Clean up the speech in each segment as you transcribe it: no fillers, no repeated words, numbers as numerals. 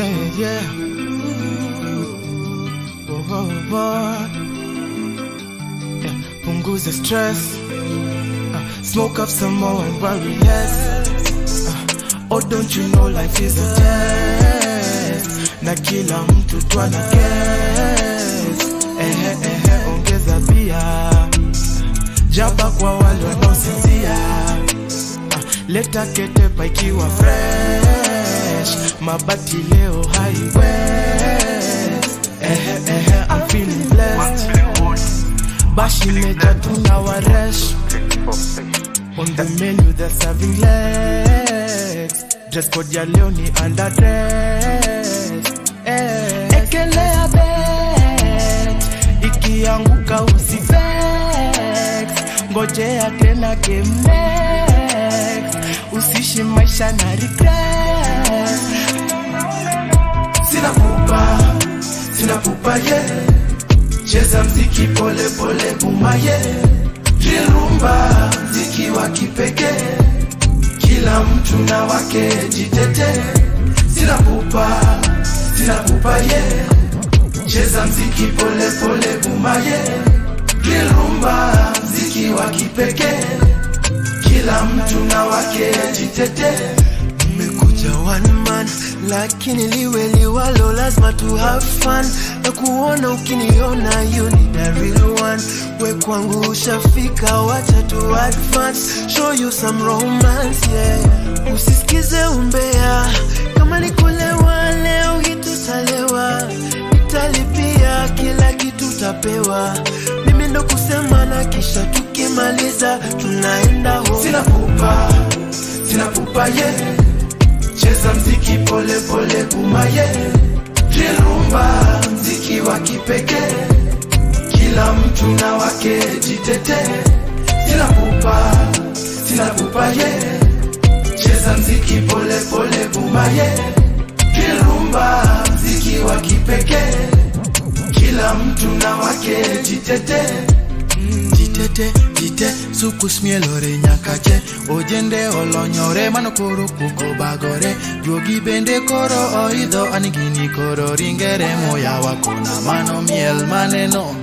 yeah. Yeah, punguza stress. Smoke up some more and worry less. Oh, don't you know life is a test? Na kila mtu twana guess. Ongeza bia. Jaba kwa wale wanaosinzia. Leta ketepa ikiwa fresh. Mabati leo highway. I'm feeling blessed. Bashi meja tunawaresh. On the menu they're serving legs. Dress code ya leo ni underdress. Ekelea bet. Ikianguka usivex. Ngojea tena game next. Usishi maisha na regret. Sina pupa ye. Cheza mziki pole pole bumaye. Rhumba mziki wa kipekee. Kila mtu na wake jitete. Sina pupa ye. Cheza mziki pole pole bumaye. Rhumba mziki wa kipekee. Kila mtu na wake jitete. Nimekuja one man, lakini liwalo lazima to have fun. Na kuona ukiniona you need a real one. We kwangu ushafika, wacha to advance. Show you some romance, yeah. Usisikize umbea. Kama nikulewa leo hitutalewa. Nitalipia kila kitu tapewa. Mimi ndo kusema na kisha tukimaliza tunaenda home. Sina pupa ye. Cheza mziki pole pole bumaye. Rhumba mziki wa kipekee. Kila mtu na wake jitete. Sina pupa ye. Cheza mziki pole pole bumaye. Rhumba mziki wa kipekee. Kila mtu na wake jitete. Jite suku smielore nyakache. Ojende olonyore manokoro kuko bagore. Juogi bende koro oidho anigini koro ringere moya wakona mano miel maneno.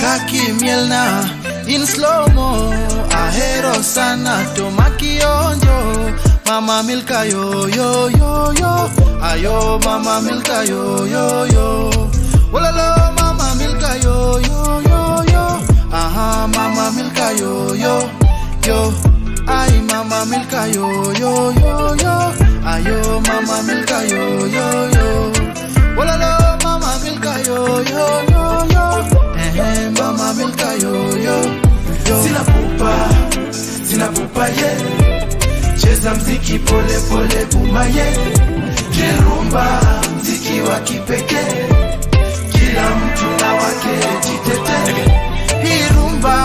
Kaki miel na in slow mo. Ahero sana to makionjo. Mama milka yo yo yo yo. Ayo mama milka yo yo yo. Walalo mama milka yo yo yo yo. Mama milka yo yo yo. Ay mama milka yo yo yo yo. Ayo mama milka yo yo yo. Walalo mama milka yo yo yo yo. Mama milka yo yo yo. Sina pupa ye. Cheza mziki pole pole bumaye. Rhumba mziki wa kipekee. Kila mtu na wake jitete. Hii rumba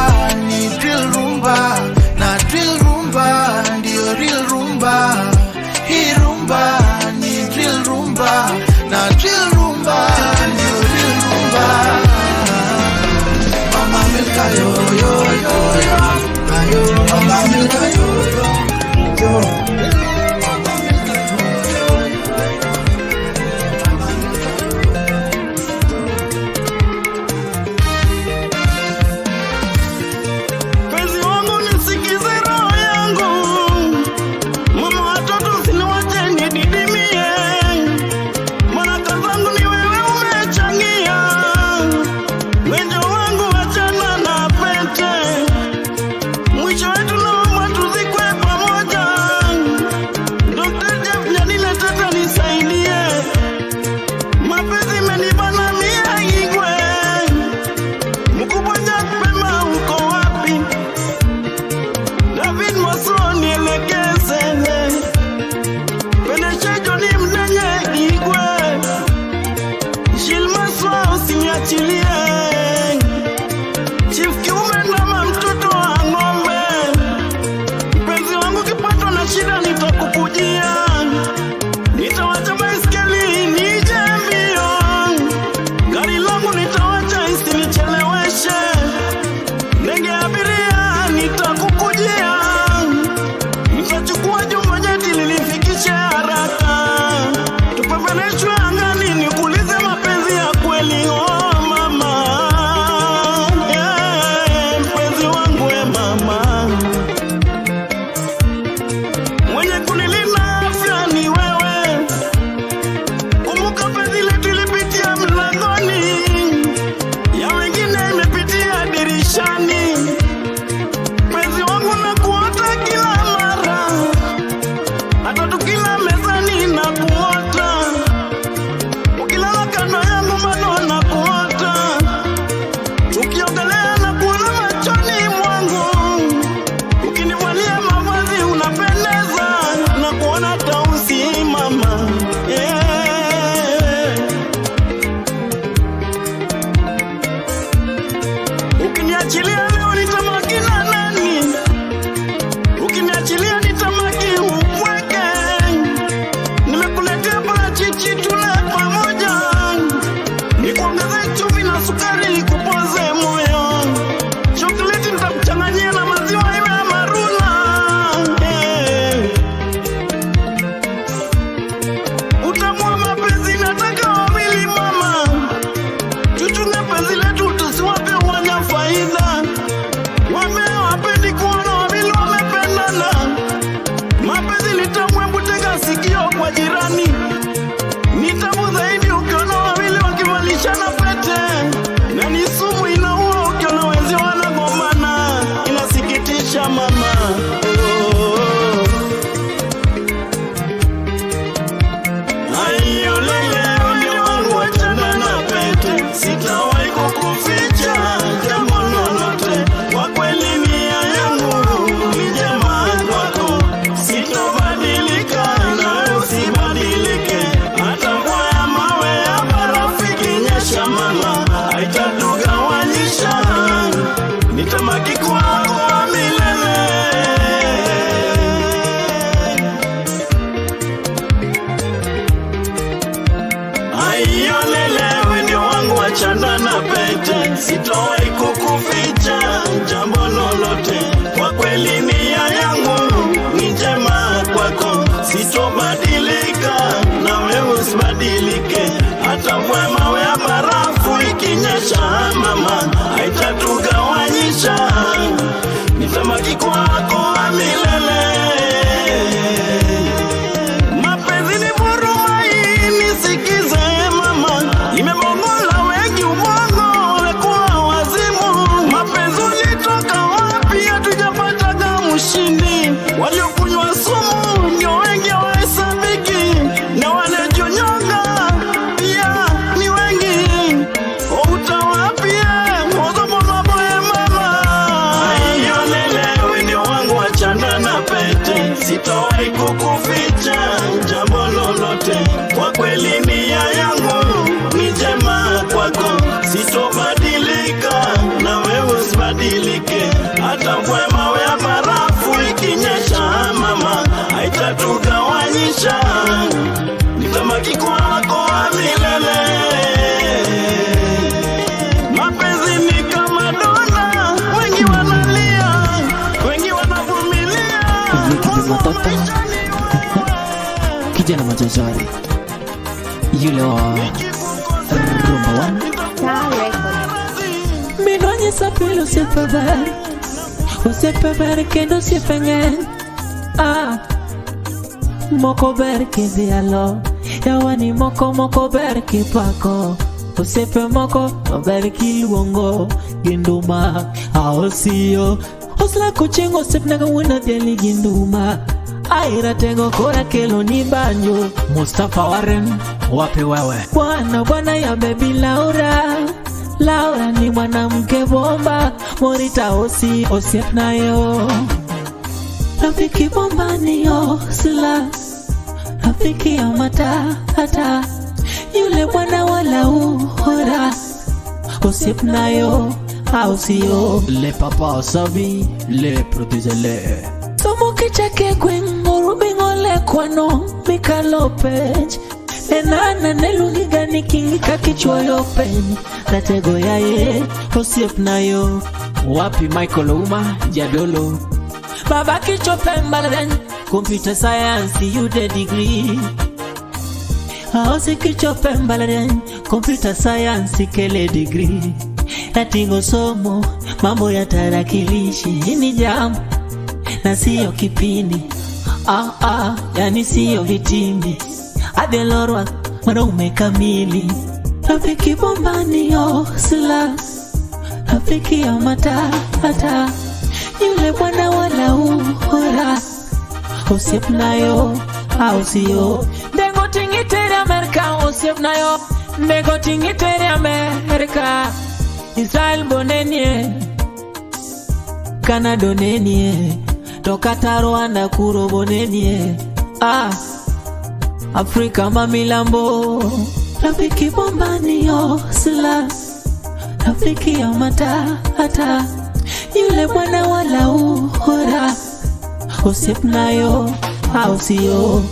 ni drill rumba. Na drill rumba ndio real rumba. Hii rumba ni drill rumba. Na drill rumba ndio real rumba. Mama milka yo yo yo yo. Ayo mama milka yo yo yo. sitoi kukuficha jambo lolote. Kwa kweli nia yangu ni njema kwako, sitobadilika na wewe usibadilike. Hata mvua mawe ya barafu ikinyesha mama, haitatugawanyisha. Nitabaki kwako wa milele. Mapenzi ni huruma, nisikize mama, imemongola wengi ubongo wamekuwa wazimu. Mapenzi ulitoka wapi? Hatujapata mshindi. Waliokunywa sumu ndio wengi hawahesabiki, na wanajinyonga pia ni wengi. Utawapia mozo maboya mama, aiyolelewe ndio wangu, achana na pete. Sitoi kukuficha jambo lolote. Kwa kweli nia yangu ni njema kwako, sitobadilika na wewe usibadilike. Hata mvua mawe ya barafu ikinyesha mama, haitatugawanyisha. Nitabaki kwako wa milele. Mapenzi ni kama donda, wengi wanalia, wengi wanavumilia. Kijana Madanji, yule wa Rhumba 1. Minonye sapelo usepeber kendo sifengen. Moko ber kizialo, yawani moko ber kipako. Usepe moko ber kiluongo ginduma. Aosiyo osla kuchengo sepnaga wena deli ginduma. Aira tengo kora kelo ni banjo. Mustafa Warren wapi wewe? Bwana ya baby Laura ni mwanamke bomba. Morita osiep nayo. Rafiki bomba niyo sila, rafiki ya hata yule bwana wala uhora. Osiep nayo ausio. Le papa savi le protégele. Somo kichake kwengoro bingole kwano Mikalopej. Enana nelugiga nikingika kichwoyo penyi. Natego yaye osiep nayo. Wapi Michael Uma Jadolo? Baba kichope mbaladen computer science you the degree. Aosi kichope mbaladen computer science kele degree. Natingo somo mambo ya tarakilishi. Ni jambo na siyo kipindi. Yani siyo vitimbi. Adelorwa mwanaume kamili. Rafiki bombani yo sila, rafiki ya hata yule bwana wala uhora. Osiep nayo ausio. Ndengo tingitere Amerika. Osiep nayo. Ndengo tingitere Amerika. Israel bonenye, Canada nenye, Tokata Rwanda kuro bonenye. Afrika mamilambo. Rafiki bombani yo sila, rafiki ya hata yule bwana wala uhora. Osiep nayo ausio.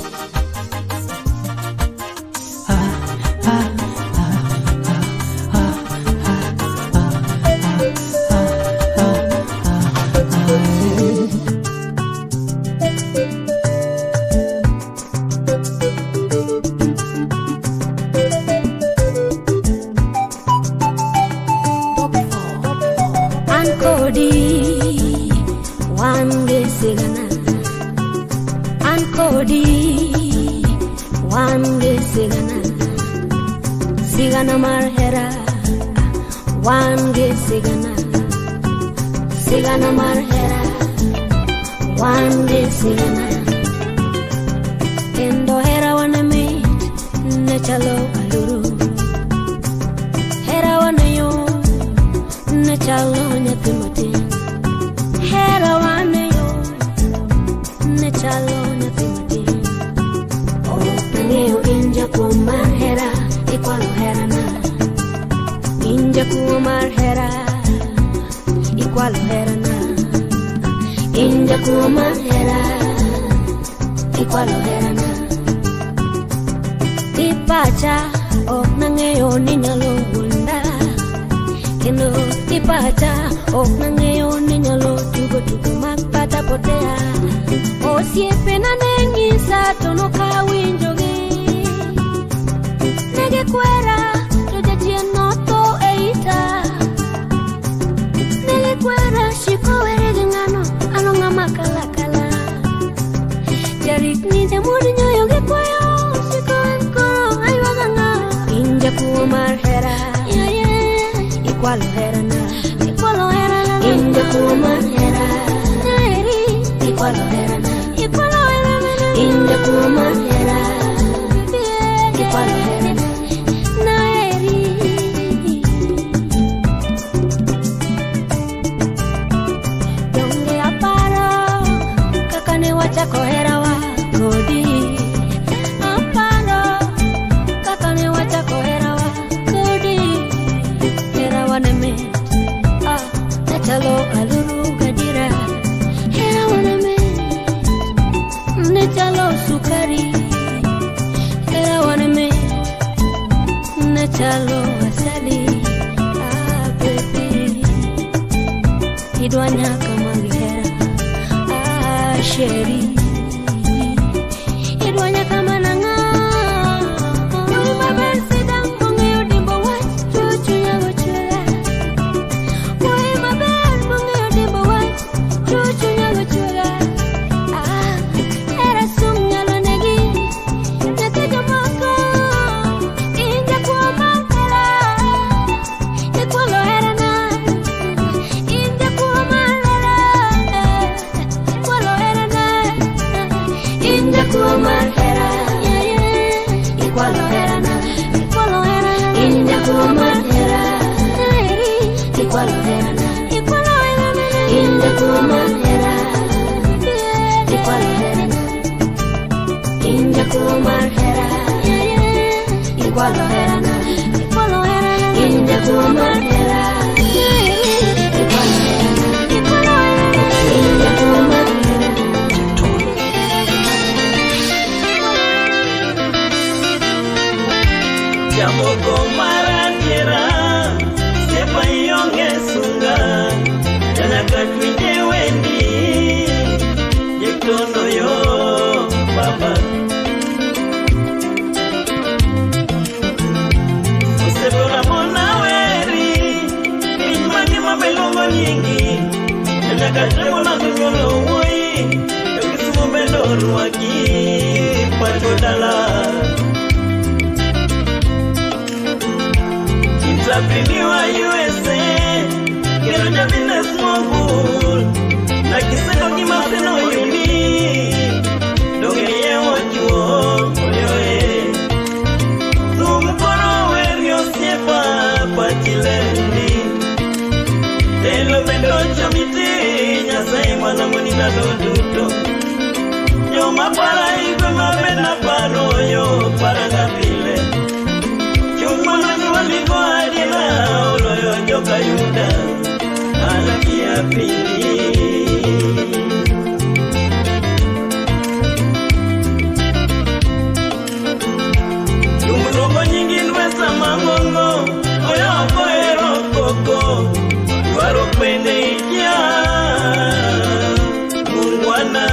Sigana marhera, wange sigana marhera, wange sigana. Kendo hera wana meet, nechalo aluru. Hera wana yo, nechalo nyatimati. Hera wana yo, nechalo nyatimati. Tangiyo inja kumarhera, igual herana. Inja kumarhera, igual herana. Inja kumarhera, igual herana. Ipacha o nangeyo ninyalo wunda. Kendo Ipacha ok nang'eyo ni nyalo tugo mag pata potea. Osiepe na neng'isa to nokawinjogi. Nege kwera to jachien noto eita. Nege kwera Shiqo were gi ng'ano ano ng'ama kala. Jarik ni jamur nyoyo gi kwayo Shiqo en koro aywaga ng'a. Inja kuo mar hera Ikwalo herana Inja kuo mar hera Ikwalo herana Inja kuo mar hera Ikwalo herana Naeri Donge aparo kaka ne wachako herawa kodi. Aparo kaka ne wachako herawa kodi. Herawa ne me Nachalo aluru gadira. Herawa ne me Nachalo sukari. Herawa ne me Nachalo asali. Baby Idwanya kama gihera. Sheri Idwanya kama nanga. Wima bensi dang mongeo dimbo wat chuchunya gochula. Wima ben mongeo dimbo wat chuchunya gochula. Era sumnya lo negi Natejo moko Inja kuo mangela Ikwalo herana Inja kuo mangela Ikwalo herana Inja kuo mangela Ikwalo herana Inja kuo mangela Ikwalo herana Inja kuo mangela Ikwalo herana Inja kuo mangela Ikwalo herana Inja kuo mangela Inja kuo mangela Jamoko maratiera Sepa ionge sunga Jana katwinde wendi Jektono yo Pamba Osepora mona weri Imani mabelongo nyingi Jana katwinde na tunyolo woi Kisumu bedoru waki Pachodala Tapiniwa USA Kero business mogul Na kiseno kimaseno yuni Donge ye wachuo Oyoe Tumkoro werio siepa Pachilendi Telo mendo chomiti Nyasai mwana monina doduto Nyoma para igwe mabena paroyo Parangapile Chumana waliko adina Oloyo joka yuda Alakia pili Tumuroko nyingi nwesa mangongo Oyo koero koko Yuaro pende ikia Mungwana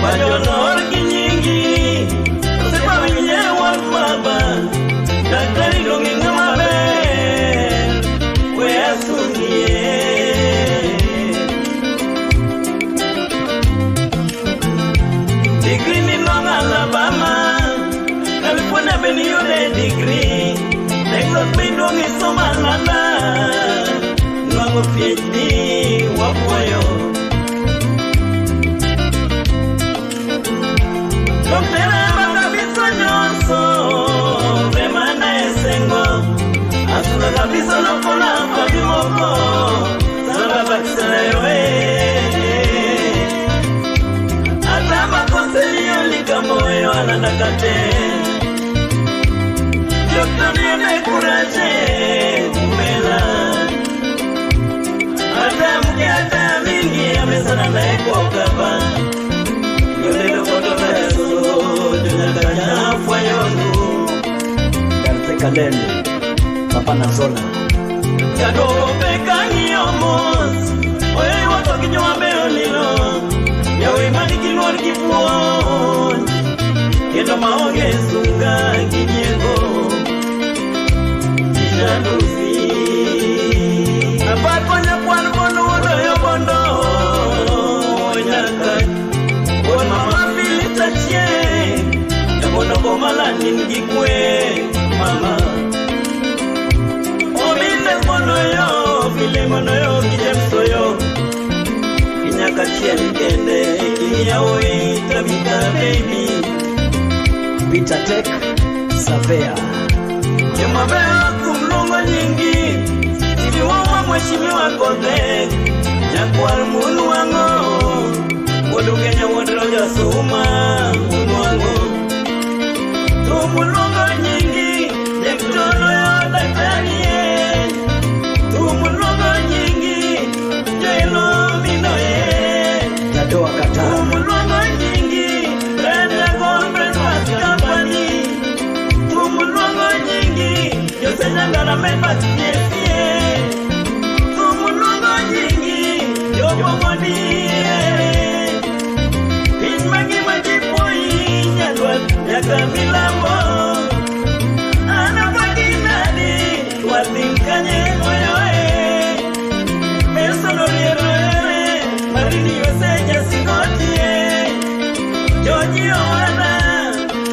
Wajono orki nyingi Sepa winye wakmaba Daktari dongi ngamabe Wea sungie Degree ni nonga Alabama California beni yule degree Texas beni dongi soma lana Nwango PhD wapoyo Doktera makabiso nyonso Remana esengo Asuna kabiso lokola kwa bimoko Sala Bakiselleh we Atama konselio likamoyo ananakate Doktoni anekuraje kumela Ata mke ata mingi amesana na eko kaba Yole lokoto beso Dunakanya fwayonu Kalele Papa na zona Kadogo pekanyi mos oye wato ki joma beyo lilo yawe mani kilwor ki puon kendo maonge sunga gi nyiego ijanusi apar konya kwan bono wodoyo bondo nyaka on mama filita chien yabono komala ningi kwe mama omile bono yo file bono yo kijemsoyo inyaka chien kende kinyawe tabita baby Vitatek Savea Jamabea kumlongo nyingi Iviwawa mweshimiwa kode Nyakwal munu wango Wodu Kenya wadroja suma munu wango Tumulongo nyingi Jektono ya daktariye Tumulongo nyingi Jailo minoye Tadoa kata Tumulongo nyingi Brenda Goldberg Company Tumulongo nyingi Yosenyangana memba TFA Tumulongo nyingi Yopomodie Pismangi majipoi Nyadwat Nyakamilambo Anapakinadi Watinkanye moyoe Mesonorieroe Marini Yoseja Sikotie Joji Owana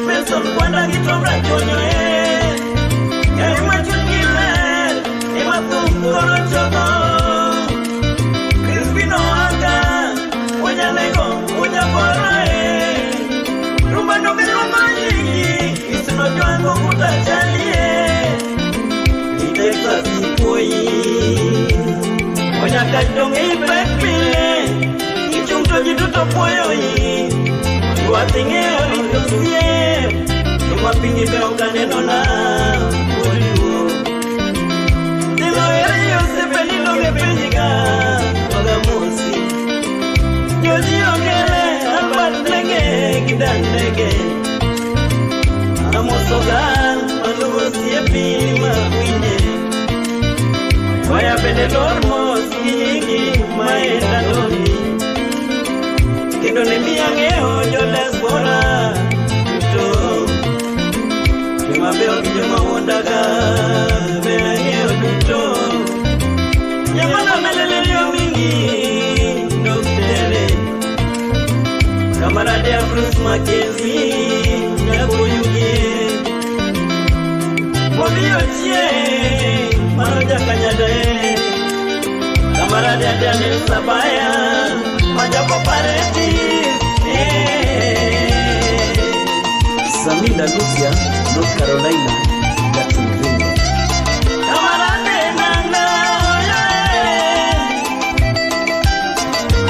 Meson Kwanda Kitobrachuonyo Yari machukile Ima Tumkoro Choko Crispino Aka Unya Lego Unya Borae Rumba Nobe Rumba Nyingi Isino Joango Kuta Chalie Iteka Sipoi Unya Kajongi Ipekpile Ichungto Jituto Poyoi Watinge Olitosie Mapingi beokane nona Uriu Dilo Yosepe nilo gepenjiga Ogamusi Yoji ogele Albatnege Gidandege Amosogan Manugosie pima Winye Waya pede lormos Kinyingi Maenda noni Kendo nemiangeo Joles bora Tuto Mabeo kijoma wondaga Belangeo tuto Yamana melelelio mingi Doktere Kamarade ya Bruce Mackenzie Yako yugie Opiyo chie Maroja kanyadae Kamarade ya Daniel Sabaya Majako pareti Samila Lucia, North Carolina, Jacksonville. Kamarade nanga oye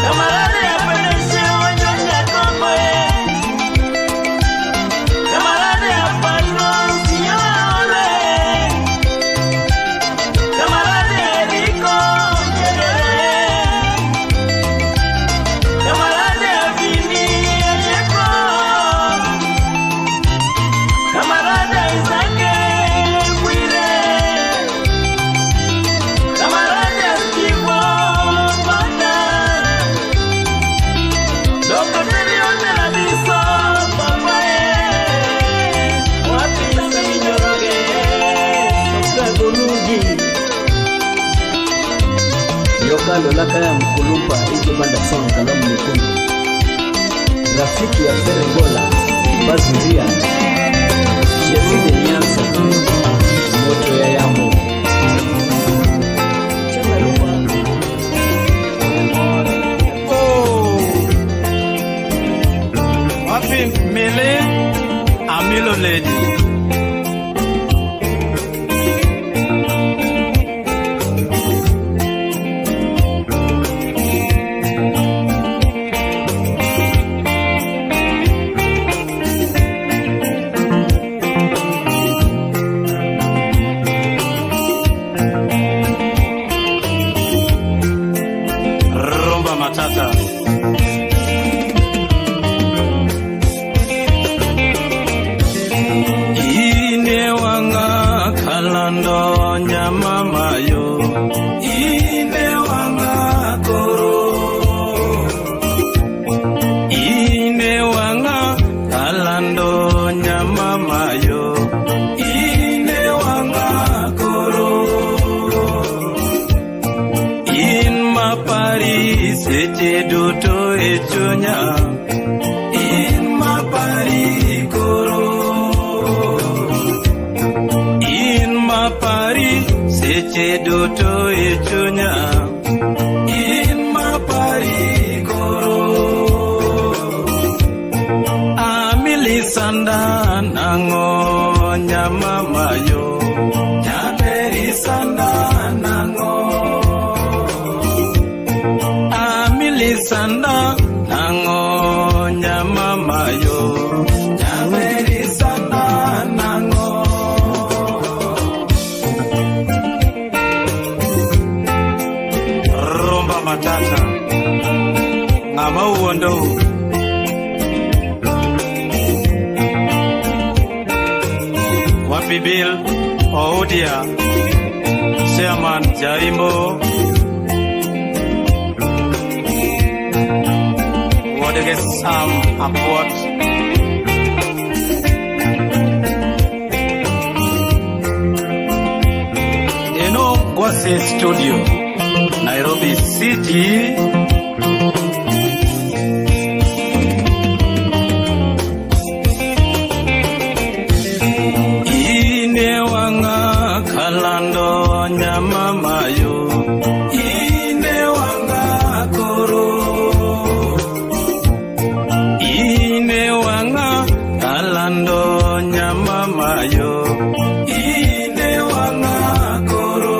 Kamarade ya Pedeshee onyonya kombo Kamarade ya Patron siole Kamarade ya Riko Kamarade ya Fibi Ejeko Kamarade Isake Kwire Kamarade Shiqo Bana Lokotelio Telabiso Pappa Wapi Saminyoroge Kakulugi Yokalo laka ya Mkulumpa Ike Banda Song Kalamu Mekundu Rafiki ya Ferengola Baziria Shefide Nyanza Moto ya Yamo Wapi Mele Amilo Lady mayo, ine wanga koro. In mapari seche duto e chunya, in mapari koro. In mapari seche duto e chunya, in mapari koro. Sanda nango nyamama yo, nyaberi sanda nango. Amili sanda nango nyamama yo, nyaberi sanda nango. Rumba matata, ngama uondo. Bibil Odia Chairman Jaimbo Wuod Sam Apot Eno Gwase Studio Nairobi City. Kalando nyamama yo, ine wanga koro. Ine wanga kalando nyamama yo, ine wanga koro.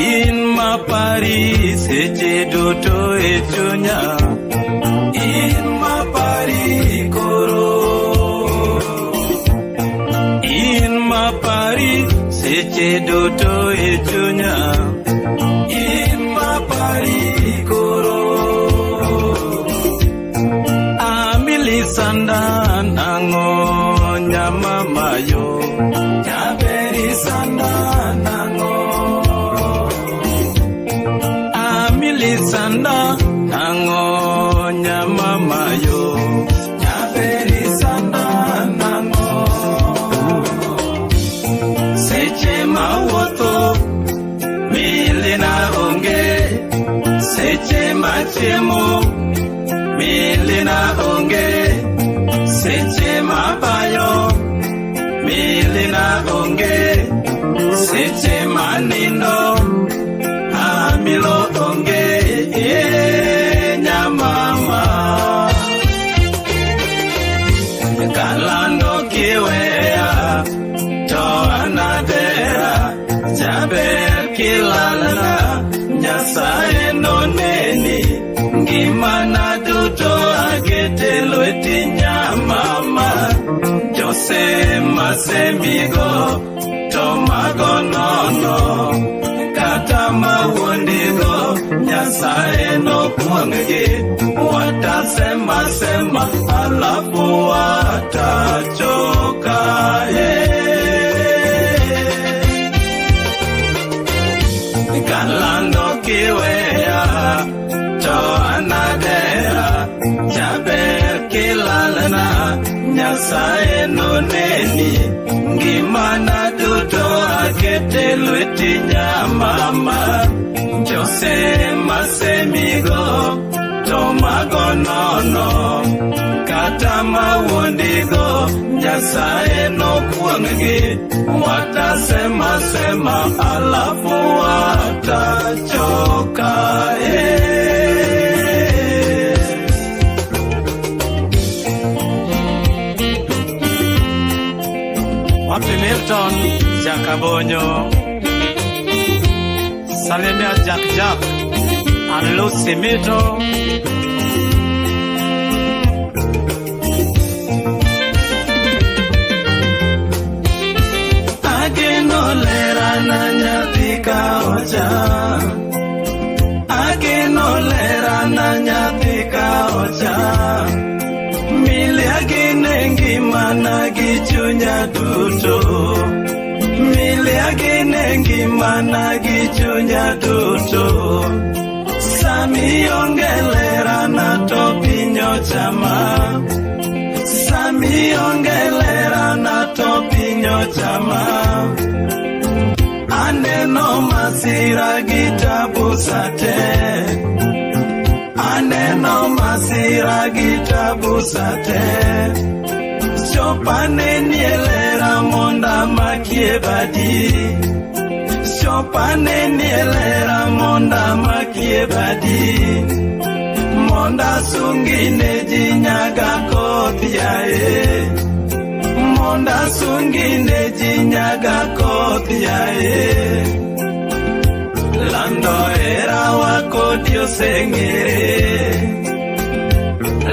In mapari seche duto e chunya, in mapari koro. Mapari seche duto e chunya, in mapari koro. Amili sanda nango nyamama yo, nyaberi sanda nango. Amili sanda nango nyamama yo, nyaberi sanda nango. Seche mawuotho milina onge, seche machiemo milina onge, seche mabayo milina onge, seche manino amilo onge. Nyamama kalando kiwea to anadera, jaber kilalana, Nyasaye noneni, ngimana duto agete lweti nyamama. Jose masemigo to mago nono, kata mawondigo Nyasaye no kuangge. Watasema sema alafu watachoka. Kalando kiwea to anadera, jaber kilalana, Nyasaye noneni, ngimana duto akete lweti nyamama. Jose masemigo to mago nono, kata mawondigo Nyasaye no kuangge. Watasema sema alafu watachoka. Wapi Milton Jakabonyo, Salemia Jack and Lucy Mito. Ageno lera na nyathika ocha, ageno lera na nyathika ocha. Mili agene ngimana gi chunya duto, mili agene ngimana gi chunya duto. Sami onge lera na to pinyo chama, Sami ongelera na to pinyo chama. Aneno masira gitabu sate. Aneno masira gitabu sate. Chopane nielera monda makie badi. Chopane nielera monda makie badi. Monda sungine jinyaga kotiae. Monda sungine jinyaga kotiae. Lando era wako Dios engere.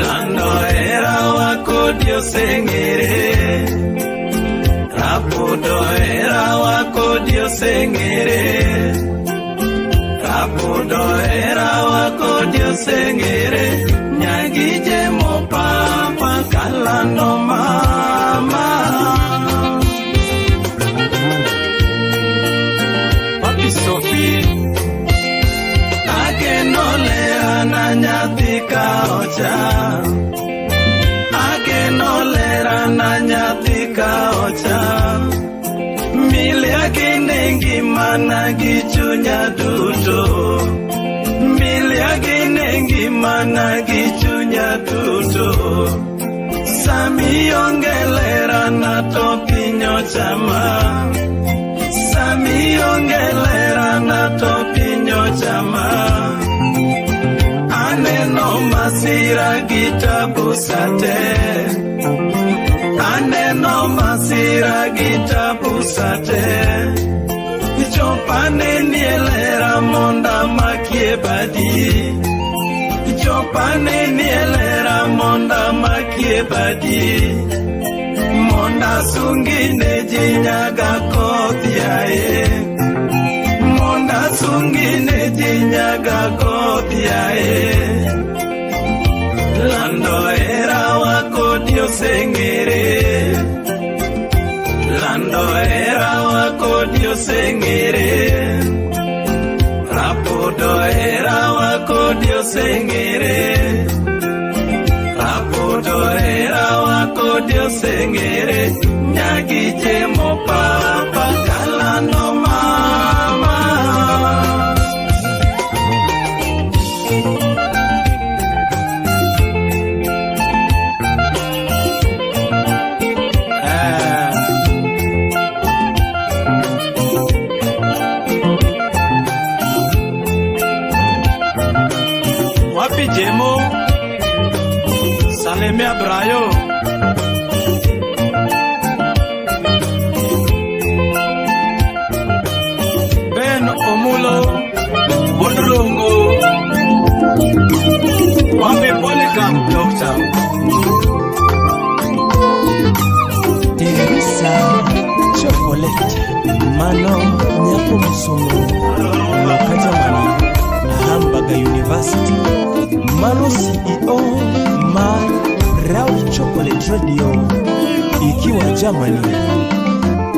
Lando era wako Dios engere. Rapudo era wako Dios engere. Rapudo era wako Dios engere. Nyagije mo papa kalano mama. Papi Sophie agenolera na nyathika ocha. Agenolera na nyathika ocha. Mili aginengi mana gichunya duto. Mili aginengi mana gichunya duto. Sami ongelera na to pinyo chama. Sami ongelera na to pinyo chama. Aneno masira gitabu sate. Aneno masira gitabu sate. Chopane nielera monda makie badi. Chopane nielera monda makie badi. Monda sungine jinyaga kotiae. Monda sungine jinyaga kotiae. Lando era wako Dios engere. Lando era wako Dios engere. Rapudo era wako Dios engere. Rapudo era wako Dios engere. Nyagije mo papa kalano mama. Wapi Jemo Salemia Brayo Ben Omulo Odulungu Wapi Polycam Doctor Teresa Chocolate Mano Nyapo Musumo Makajamani Hamburger University Mano CEO Mar Proud Chocolate Radio ikiwa Germany.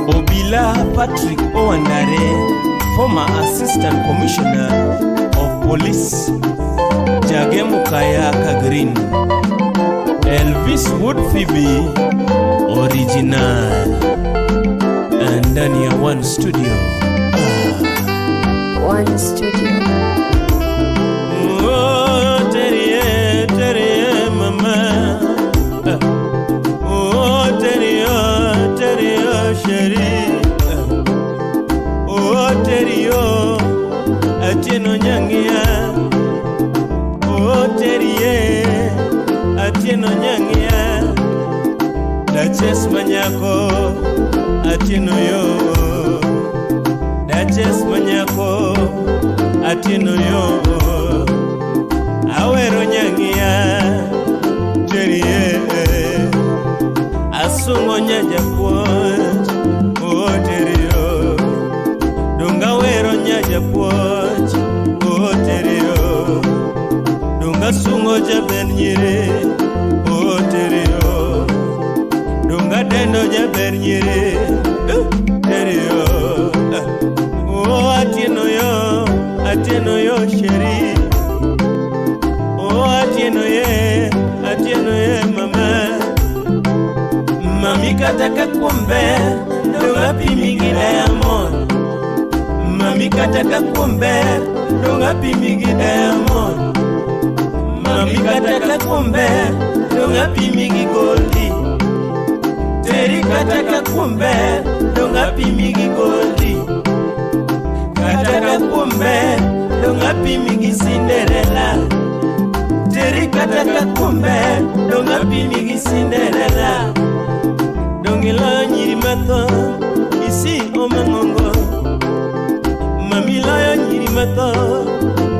Obila Patrick Owandare, former Assistant Commissioner of Police Jagemu Kayaka Green. Elvis Wood Fibi Original and Dania One Studio. One Studio. Oh, Terry, mama. Oh, Terry, Sherry. Oh, Terry, Atino Nyangia. Oh, Terry, Atino Nyangia. Duchess Manyako, Atino yo. Duchess Manyako, Atino yo. Awero Nyangia, Jerry, Asungo Nyaja Poch, oh Terry, Dunga Wero Nyaja Poch, oh Terry, Dunga Sungo Jaben Yere, oh Terry, Dunga Dendo Jaben Yere, Terry, oh Atino yo, Sherry. Atieno ye mama. Mami kata kakumbe donga pimi gi diamond. Mami kata kakumbe donga pimi gi diamond. Mami kata kakumbe donga pimi gi goldi. Teri kata kakumbe donga pimi gi goldi. Kata kakumbe donga pimi gi Cinderella. Teri kata kakumbe donga pimi gi Cinderella. Dongilo nyiri mato isi omangongo. Mami loyo nyiri mato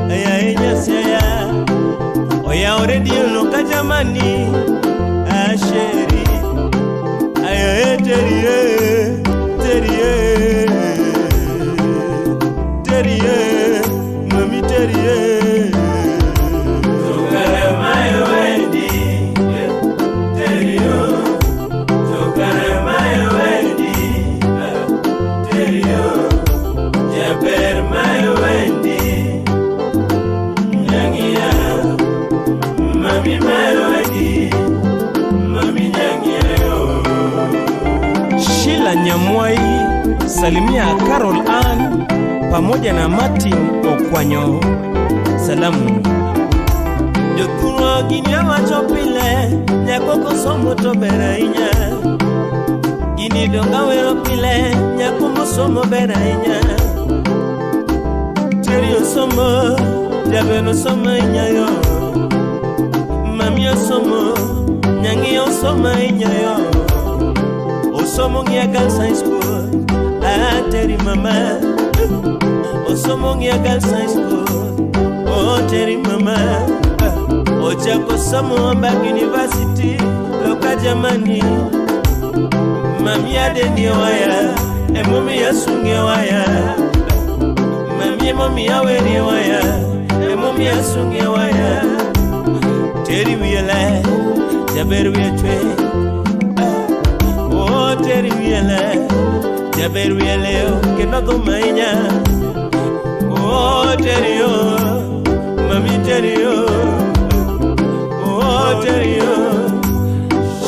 aya enyasaya. Oya already no kajamani asheri. Aya terie terie terie mami terie. Tokare my wendi terio. Tokare my wendi terio. Jaber my wendi nyangia. Mami my wendi mami nyangia yo. Shila Nyamwai salimia Carol Ann pamoja na Martin Okwanyo. Salamu Jokuno ginya machopile nyakoko somo to berainya. Gini donga wero pile nyakomo somo berainya. Teri osomo jabeno somo inyayo. Mami osomo nyangi osomo inyayo. Osomo ngia girls high school. Teri mama. Osomo ngia girls high school. Oh teri mama. Ochako somo back university. Loka jamani. Mami adeni waya. Mami yasunge waya. Mami aweri waya. Mami yasunge waya. Teri wiyele jaber wiyechwe. Oh teri wiyele jaber wiyele kendo kumainya. Oh teri yo mami teri yo. Oh teri yo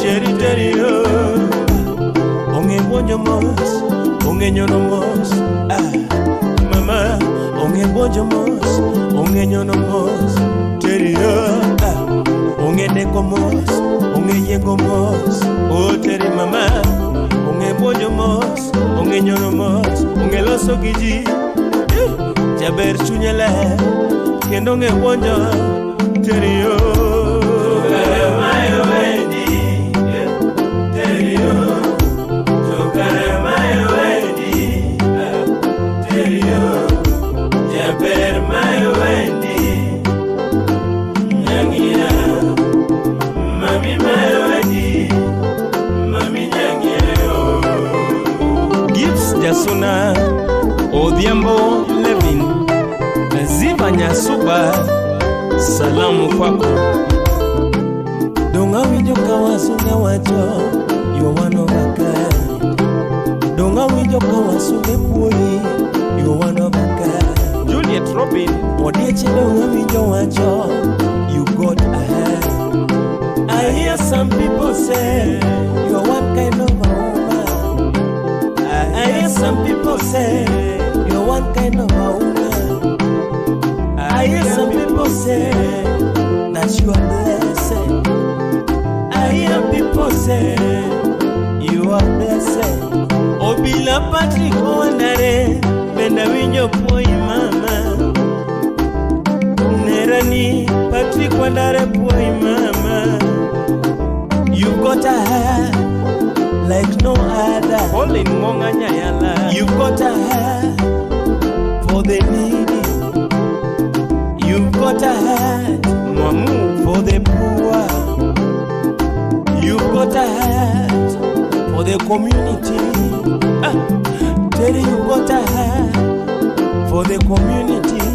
sheri teri yo. Onge bonjo mos onge nyono mos. Mama onge bonjo mos onge nyono mos. Teri yo onge neko mos onge yengo mos. Oh teri mama onge bonjo mos onge nyono mos onge loso giji. Jaber chunyele kendo onge bonjo. Teri yo Tokare my wendi teri yo. Tokare my wendi teri yo. Jaber my wendi nyangia. Mami my wendi mami nyangia yo. Gibbs Jasuna Odhiambo Levin Ziva Nyasuba. Salamu kwako. Donga winjo kawasunge wacho you one of a kind. Donga winjo kawasunge puoyi you one of a kind. Juliet Robin Odiechi donga winjo wacho you got a hand. I hear some people say you're one kind of a woman. I hear some people say you're one kind of a woman. I hear some people say that you are blessed. I hear people say you are blessed. Obila Patrick Wandare benda winyo poi mama. Nerani Patrick Wandare poi mama. You've got a heart like no other. Pauline Monganya yala. You've got a heart for the needy. You've got a heart, Mamu, for the poor. You've got a heart for the community. Tell you've got a heart for the community.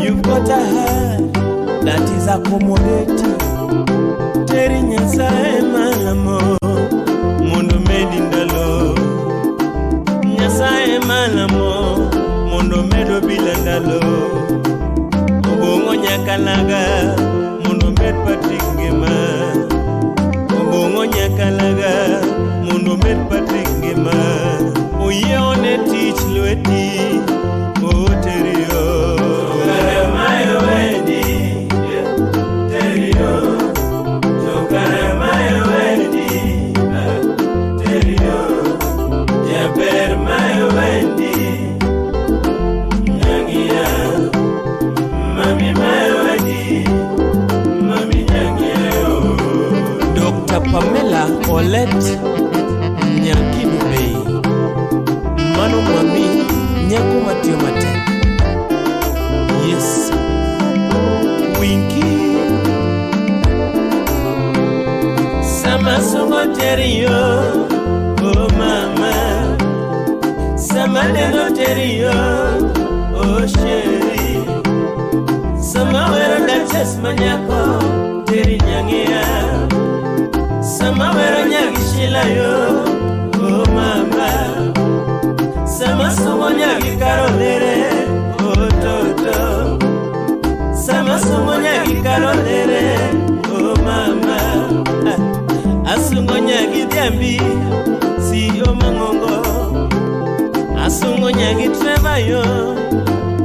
You've got a heart that is accommodating. Tell Nyasaye malamo, mondo medindalo. Nyasaye malamo, mondo medo bilandalo. Obongo nyakalaga mondo med Patrick ngema. Obongo nyakalaga Pamela Olet Nyakinu Bay Mano Mwami Nyako Matio Mate. Yes Winky Sama Songo Terio Oh mama Sama Neno Terio Oh chérie Sama Wero Duchess Manyako Teri Nyangea Sama Wero Nyagishila yo Oh mama Sama Songo Nyagi Karolere Oh toto Sama Songo Nyagi Karolere Oh mama Asungo Nyagi Diambi Si o mangongo Asungo Nyagi Trevayo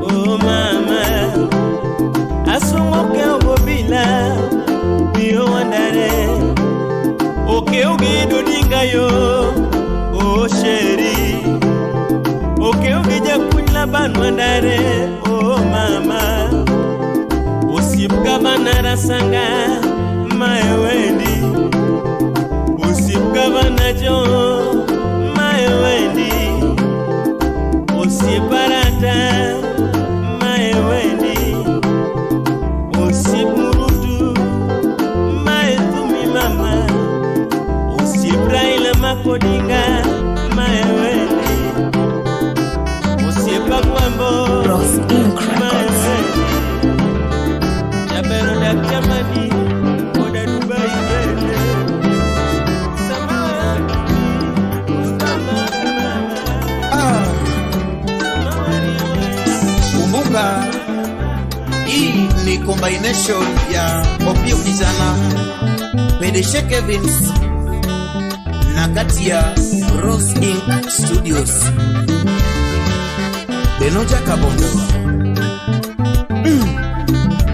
Oh mama Asungo ke obila Bio wandare Oke oge dodinga yo Oh chérie Oke oge jakunla ban wandare Oh mama Osip gavana sanga My wendi Osip gavana jo My wendi Osip barata My wendi Osip murutu My tumi mama Osip raila makodinga My wendi Osip agwambo My wendi Jabero dak jamani Oda Dubai bende Kumbuka hii ni combination ya Opiyo Kijana, Pedeshee Kevins na kati ya Rose Ink Studios. Benoja Kabondo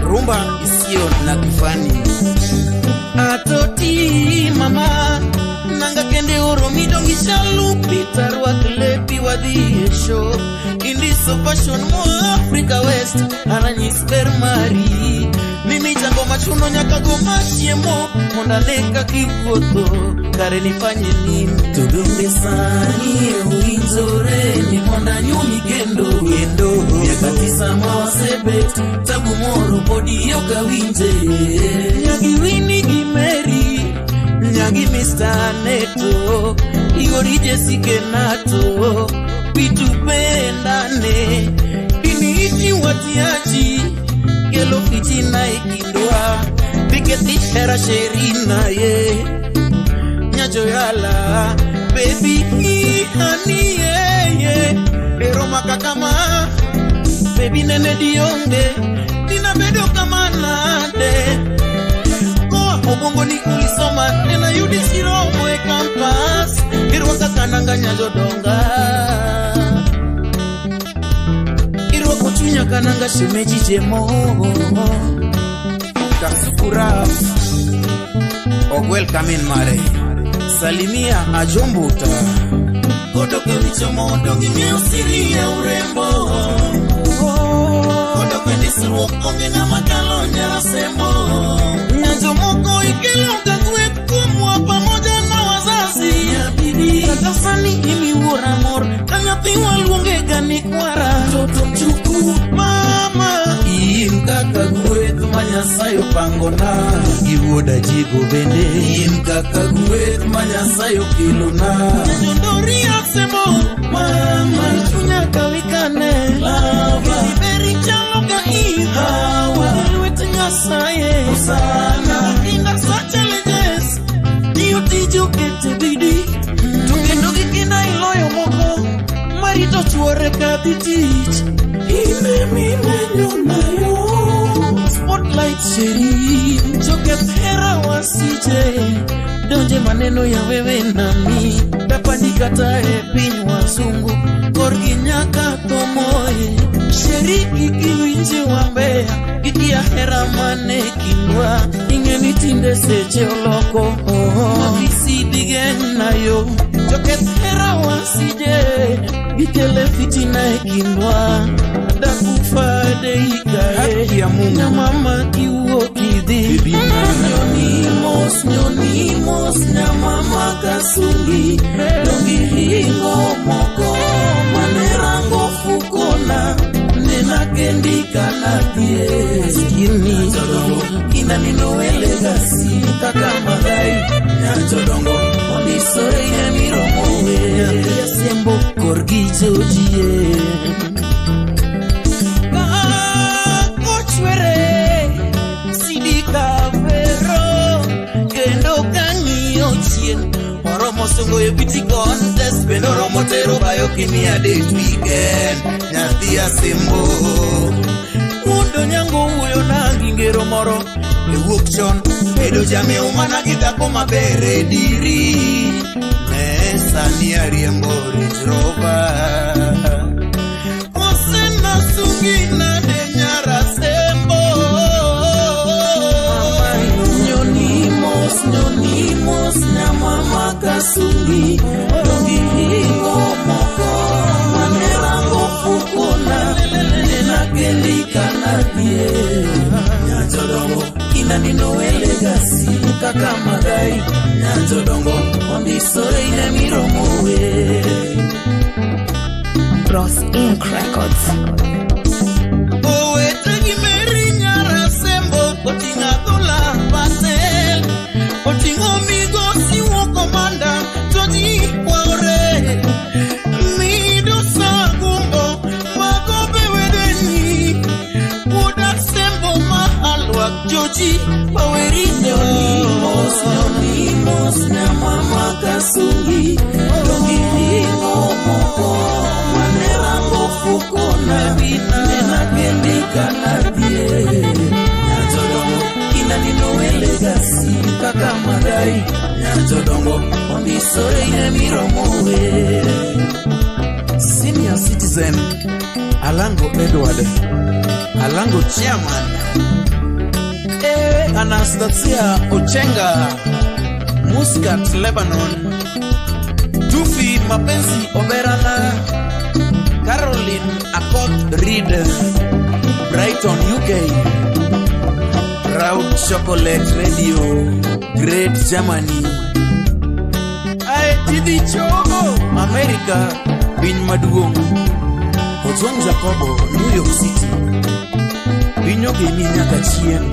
Rhumba isiyo na kifani. Atoti mama nanga kende oromi dongi shalu Peter wa klepi wa diesho Indi so fashion mo Africa West Aranyi spermari Mimi jango machuno nyaka goma chiemo Monda leka kikoto Kare nifanye nini Tudunge sani uinzore Ni monda nyumi kendo Wendo Yakatisa mawasebet Tabu moro bodi yoka winje Nyagi wini gimeri Nyagi Mr. Neto Igori Jessica Nato Pitu pendane Bini iti watiaji Gelo fiti na ikindua Piketi hera sherina ye Nyajo yala Baby honey ye Pero makakama Baby nene dionge Nina bedo kama nade Obongo ni kulisoma Nena yudi siro mwe kampas Irwaka kananga nyajo donga Irwaka chunya kananga shemeji jemo Kasukura welcome in mare Salimia ajombuta Kodoke vichomo dongi miusiri ya urembo Kodoke nisiru onge na makalo nyara sembo Nyajomoko ikilonga kwe kumwa pamoja na wazazi Kakasani imi uramor Kanyapiwa luonge gani kwara Toto mchuku mama Imkaka kwe tumanya sayo pangona Iwoda jigo bende Imkaka kwe tumanya sayo kilona Nyondori aksemo mama Chunya kawikane lava Iberi chaloga ihawa Ilwete nyasaye Osana Inda sa challenges Niyo tiju kete bidi Tugendogi kina iloyo moko Marito chuore kati tich Ime mime nyunayo Spotlight sheri Choket hera wasije Donje maneno ya wewe nami Dapani kata epin wazungu Korgi nyaka tomoe Sheri kikiwinje wambea Kikia hera mane kinwa Ingeni tinde seche oloko Mafisi digen na yo Choket hera wasije Gitele fitina kinwa dakufa deika haki ya Mungu na mama kiuokidhi nyonimos na mama kasungi dongi hingo moko manerango fukona nena kendika nadie skini ina ninoele gasi kaka madai nyachodongo ondisore ya miromowe ya sembo korgijo jie kochwere sidika vero kendo kangi Ochieng oromo songo e biti contest bendo romo tero bayo kimia date weekend nyathi asembo mundo nyango uyo na ngingero moro e wuok chon bedo jame umana gidhako mabere diri mesa ni ariembo ritroba osena sungina de Nyar asembo nyonimos na mama kasungi dongi hingo moko manerango fukona nena kelika nadie nyachodongo ina ninoele gasi kaka madai nyachodongo ondisore ina miromowe Bros Inc. Records. Owetegi meri Nyar asembo otinga dola pasel otingo migosi wokomanda todi kwaore mido sagumbo magobe wedeni Wuod asembo mahalwa joji pawerino nyonimos na mama kasungi dongi hingo moko manerango fukona nena kendika nadie nyachodongo ina ninoele gasi kaka madai nyachodongo ondisore ina miromowe Senior Citizen Alango Edward Alango Chairman Anastasia Ochenga Muscat Lebanon Tufi Mapenzi Oberana Caroline Akot Reed Brighton UK Proud Chocolate Radio Great Germany Tidi Chogo America Bin Maduong Ozwan Jacobo New York City Binyo Geni Nyakachien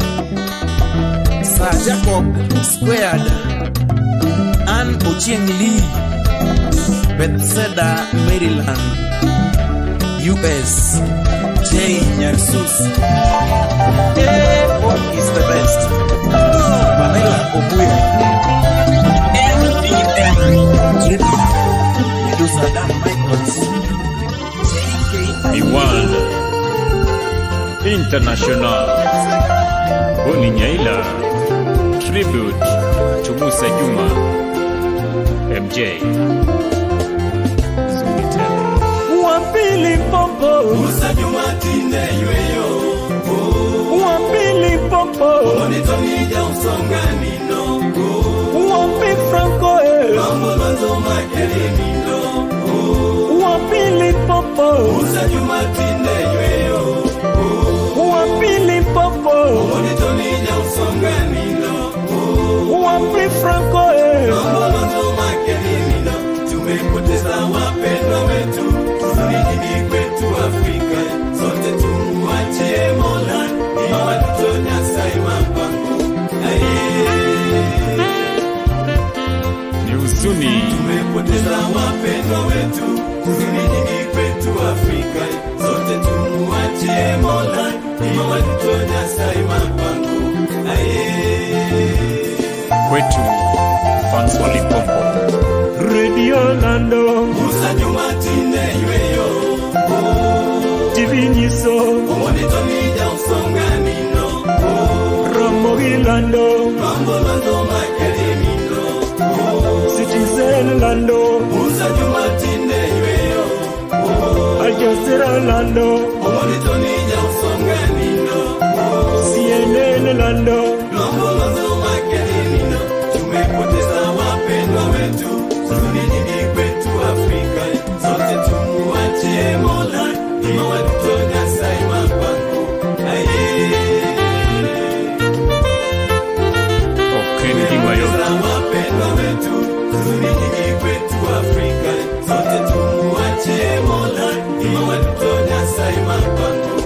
Sir Jacob Squared Ann Ochieng Lee Bethesda Maryland US J Nyarsus What is the best Vanilla Obuya MDM Medusa Dan Michaels Iwan International Boni Nyaila Tribute to Musa Juma MJ Wapili popo Musa Juma tinde yueyo Wapili popo Onitonija usonganino Wapi franco Mambo lozo makerimino Wapili popo Musa Juma tinde yueyo Wapili popo Onitonija usonganino Wapi franco Mambo lozo makerimino Tumepoteza wapendwa wetu Tulijini kwetu Afrika Sote tumuachie Mola Ima watutonya saima pangu Ni huzuni Tumepoteza wapendwa wetu Tulijini kwetu Afrika Sote tumuachie Mola Ima watutonya saima pangu kwetu fans walipopo Radio Lando Musa Juma tinde yueyo TV Nyiso Omonitonija usonganino Romo Gilando Mambo lozo makerimino Citizen Lando Musa Juma tinde yueyo Al Jazeera Lando Omonitonija usonganino CNN Lando Mambo lozo makerimino Tumepoteza wapendwa wetu Tulijini kwetu Afrika Sote tumuachie Mola Ima watutonya huzuni nyingi kwetu Afrika, sote tumuachie Mola, ima watoto Nyasaye mapango.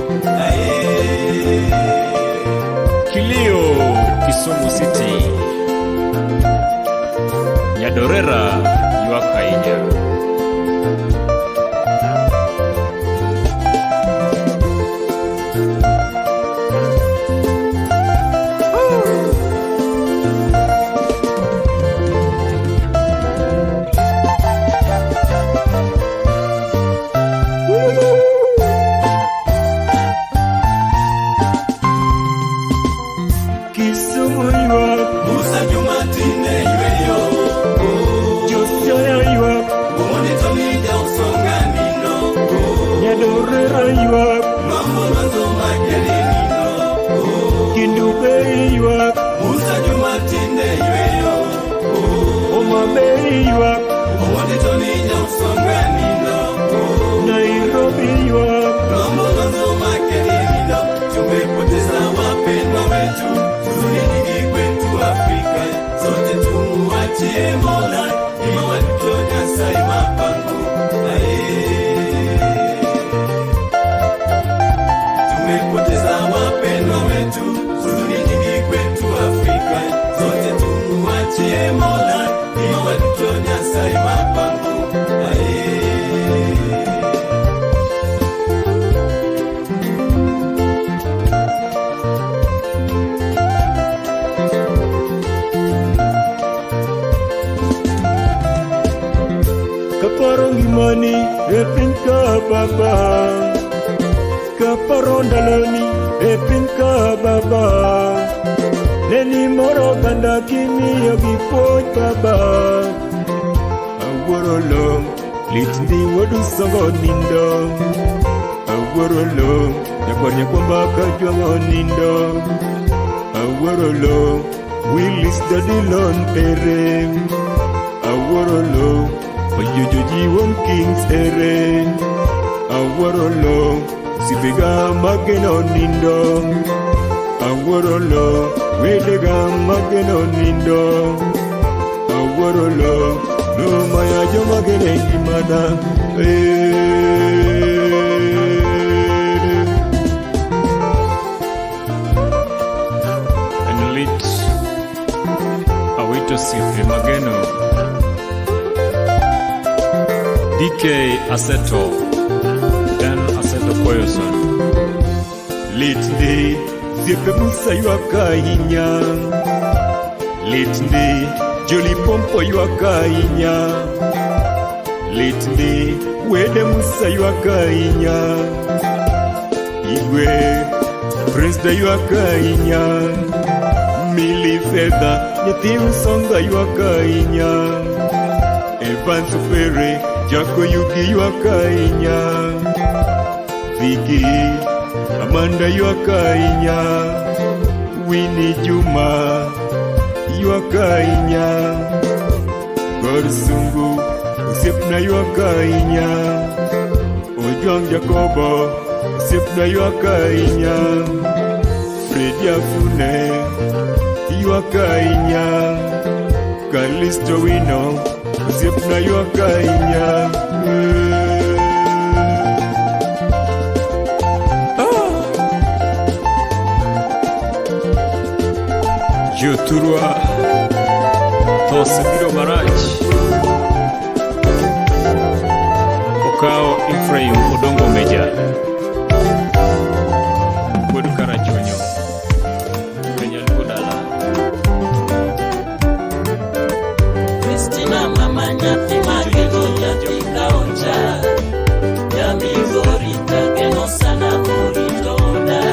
Kilio Kisumu City, Nyadorera yuakainya. Musa Juma tine yueyo, Josia yuak, Wuod tonija usonga nino, Nyadorera yuak, mambo lozo makeli nino. Kindube yuak, Musa Juma tine yueyo, Omabe yuak, Wuod tonija usonga nino, Nairobi yuak, mambo lozo makeli nino. Tumepoteza wapendwa wetu, huzuni nyingi kwetu Afrika, sote tumuachie Mola, ima watoto Nyasaye mapango. Tumepoteza wapendwa wetu, huzuni nyingi kwetu Afrika, sote tumuachie Mola, ima watoto Nyasaye mapango. Kaparo ngimani e piny ka Baba, kaparo ndaloni e piny ka Baba, neni moro ganda kimiyo gi puonj Baba. Awuoro lo lit ndi wuodu songo nindo, awuoro lo nyakwar nyakwamba ka jwang'o nindo, awuoro lo Willis Dadilon ere, awuoro lo Ojojoji won kings ere, awuoro lo sibega mageno nindo, awuoro lo wedega mageno nindo, awuoro lo no maya joma gene ngimana. Lit awito sife mageno DK Aseto Dan Aseto Koyoson Lit ndi siepe Musa yuaka ahinya, lit ndi Joli Pompo yuaka ahinya, lit ndi wede Musa yuaka ahinya, Igwe Presda yuaka ahinya, Mili Fedha nyathi usonga yuaka ahinya, Evan Supere Jako Yugi yuaka ahinya, Viki Amanda yuaka ahinya, Winnie Juma yuaka ahinya, Gorsungu osiepna yuaka ahinya, Ojwang Jacobo osiepna yuaka ahinya, Fredi Afune yuaka ahinya, Kalisto Wino osiepna yuaka ahinya. Joturwa Tosibiro Marach Okao Ephraim Odongo Meja Wuod Jakarachuonyo Kenyal Kodala Kristina mama nyathi mageno nyathi kaonja, Jamigorita geno sana oritoda,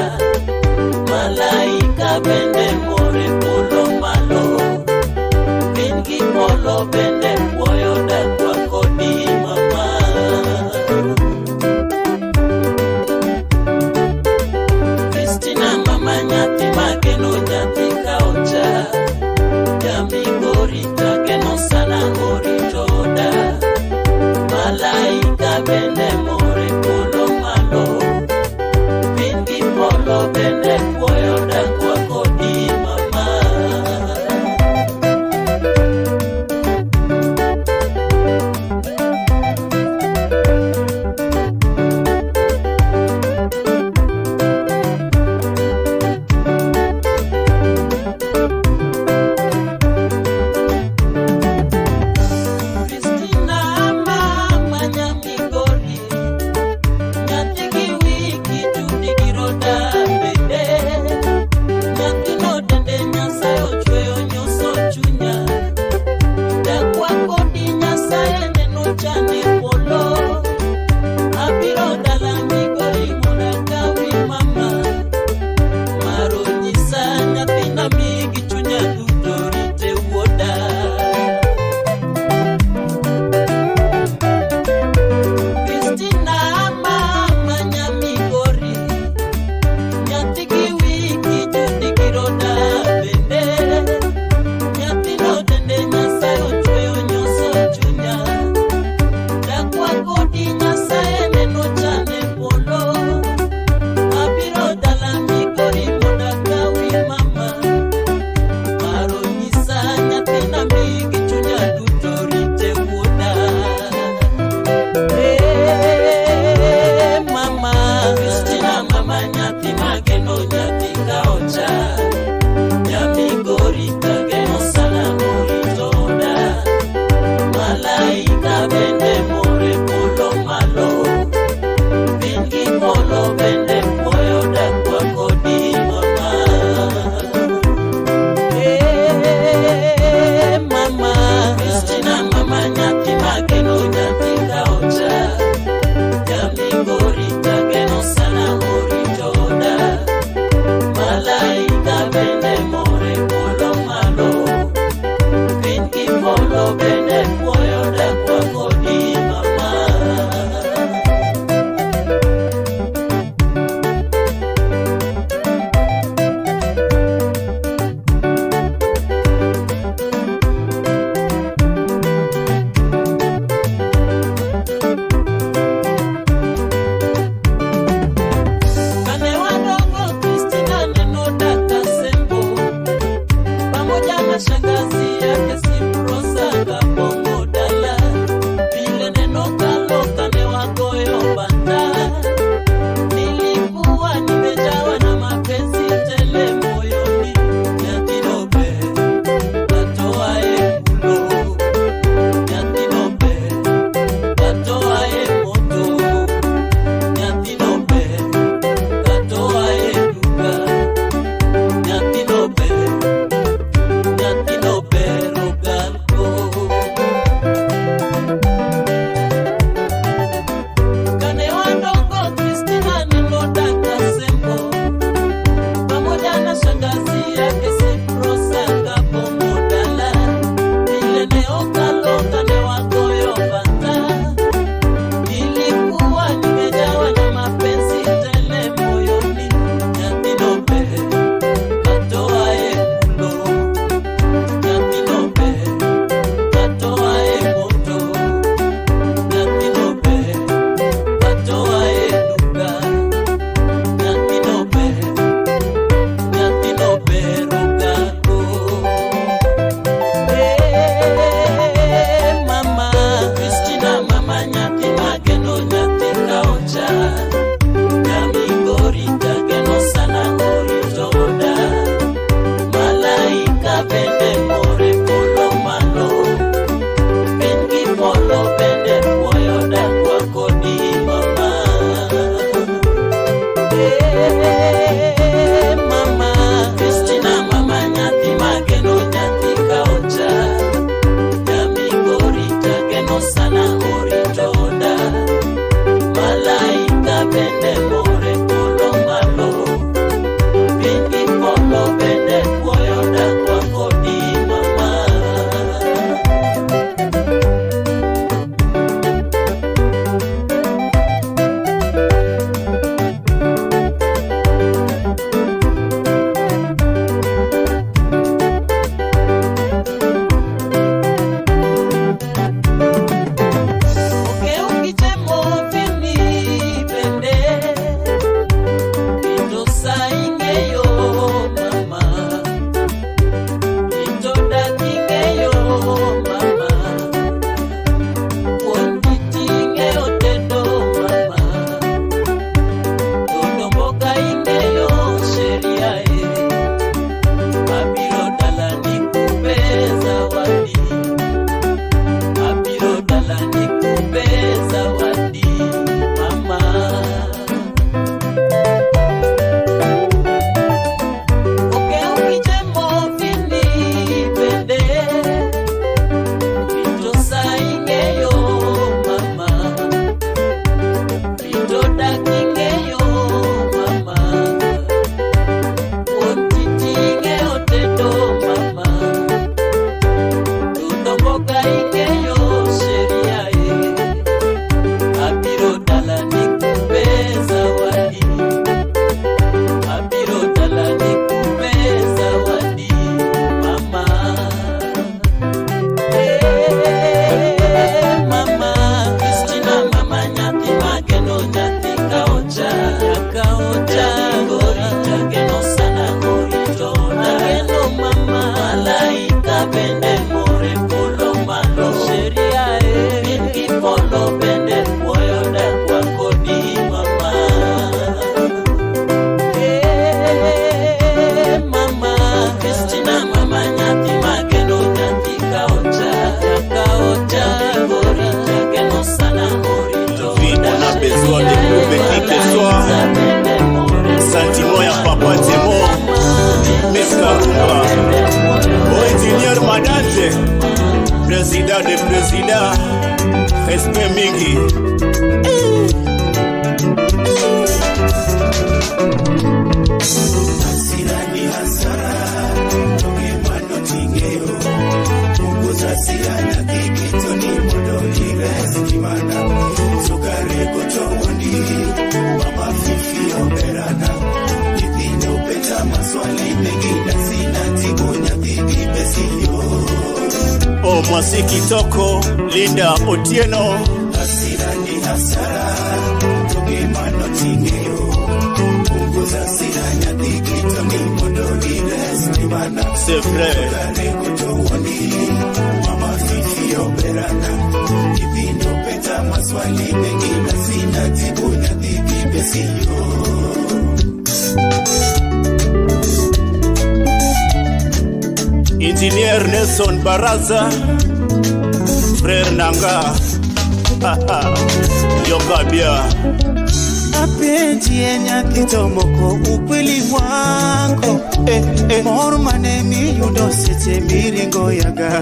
Malaika bende more polo malo, Pingi polo bende puoyo da kwa kodi mama. Kristina mama nyathi mageno nyathi kaonja, Jamigorita geno sana oritoda, mondo bende puoyo dakwa kodi mama. Mama Kristina mama nyathi makendo nyathi kaocha Igori chakeno sana morito Bana besoin de prouver que soit sentiment ya Pappa Temo Mr. Rhumba ingénieur Madanji président de président respect mingi Asirani hasara toke mano tingeo Punguza sirana kikito ni modo iresi kimana Sukare kuchowoni mama fifi oberana Kipino peta maswali mengi na sina tibunya tiki besio Oh mwasi kitoko Linda Otieno Asirani hasara toke mano tingeo Punguza sirana kikito ni modo iresi kimana c'est vrai Sukare kuchowoni mama fifi oberana Kipino peta maswali mengi na sina tibunya tiki besio Ingénieur Nelson Baraza Frère Nanga Yoka bia Apenzi nyathi tomoko ukweli wako Mor mane miyudo seche miringo yaga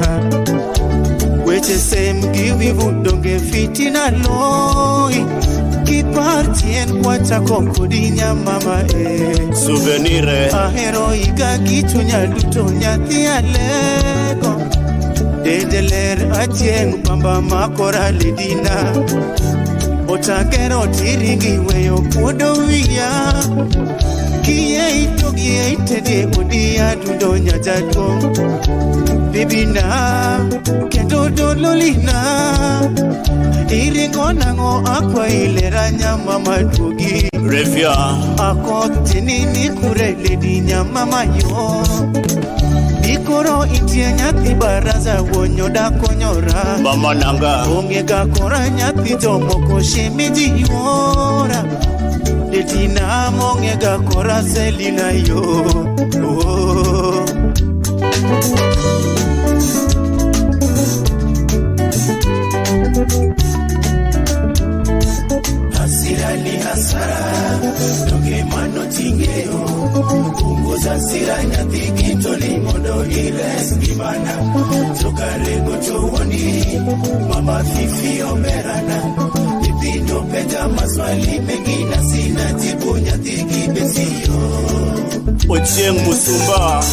Weche sem giwivu donge fitina loi Kipartien wachako kodi nyamama Souvenir Ahero iga gichunya duto nyathi alego Dedeler Ochieng Pamba makora ledina Otagero tiringi weyo puodo wiya Kiye itogie itede odia dudo nyajadwo Bibina kendo dololina Iringo nango akwa ilera nyama madugi Revia Akoti nini kure ledi nyama mayo Ikoro itie nyathi baraza wonyo da konyora Mama Nanga Onge gakora nyathi tomoko shemeji yora Letina monge gakora selina yo Hasirani hasara toke mano tingeo Punguza sira nyathi kitoli modo ires kimana Sukare kuchowoni mama fifi oberana Ipino peta maswali mengi na sina tibu nyathi kibesio Ochieng Musumba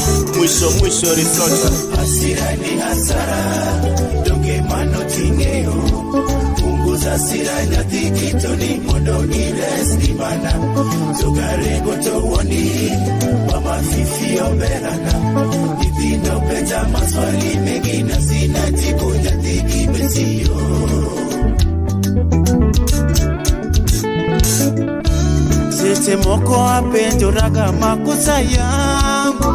mwisho risota Hasirani hasara toke mano tingeo Punguza sira nyathi kitoli modo ires kimana Sukare kuchowoni mama fifi oberana Ipino peta maswali mengi na sina tibu nyathi kibesio Seche moko apenjo raga makosa yangu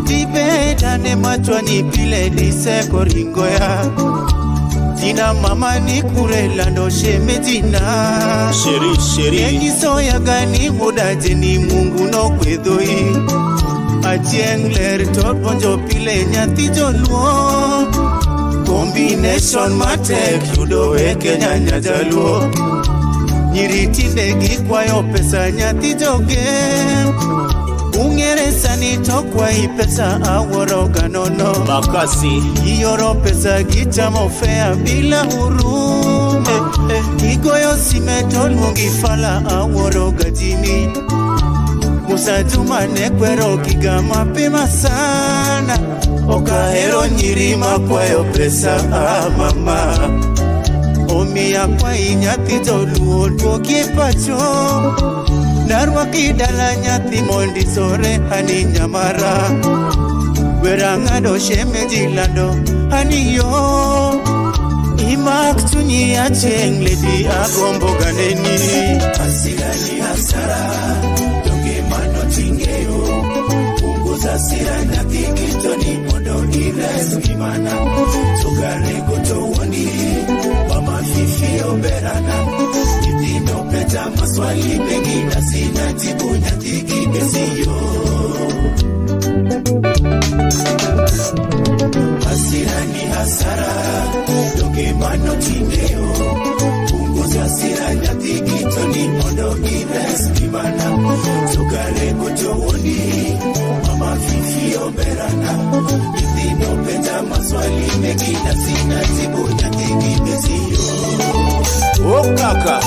Tibeda ne machwani pile niseko ringo ya Tina mama ni kurela ndo shemejina Sheri Yengiso ya gani mudaje ni mungu no kwedoi Ochieng ler tot bonjo pile nyathi joluo Combination matek yudo e Kenya nyajaluo Nyiritinde gikwayo pesa nyathi joge Ungere sani tokwa i pesa aworo ganono Makasi Iyoro pesa gichamo fea bila hurume Igoyo simetol mungi fala aworo gajini Musa Juma nekwero kiga mapema sana Okahero nyiri makwayo pesa mama Omiya kwa inyathi joluo duogie pacho Narwaki dala nyathi mondi sore hani nyamara Wera ngado shemeji lando hani yo Imak chunyi Ochieng ledi agombo ganeni Hasirani hasara toke mano tingeo Punguza sira nyathi kitoni modo ires kimana Sukare kuchowoni mama fifi maswali mengi na sina jibu, nyathi kimesio. Hasira ni hasara, doge mano tindeo. Punguza hasira nyathi kitoni mondo gires kibana. Sukare kujowoni, mama Fifi oberana. Itino penda maswali mengi na sina jibu, nyathi kimesio. Oh kaka,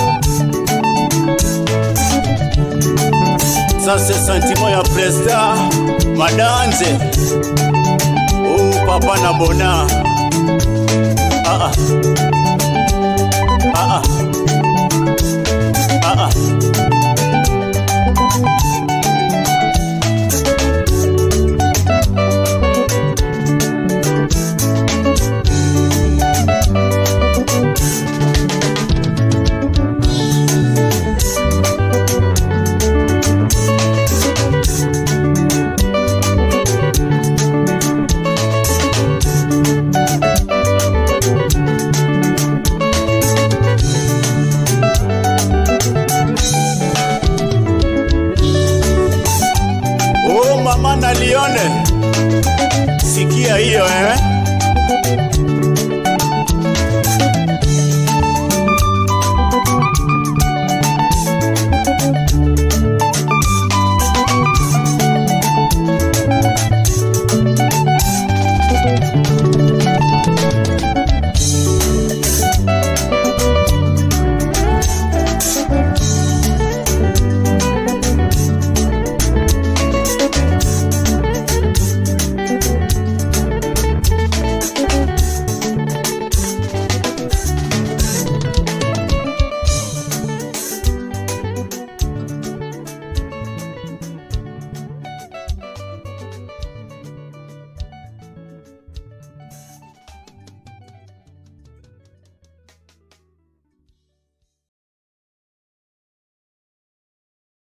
ça c'est sentiment ya Presta Madanji. Oh papa na Bona.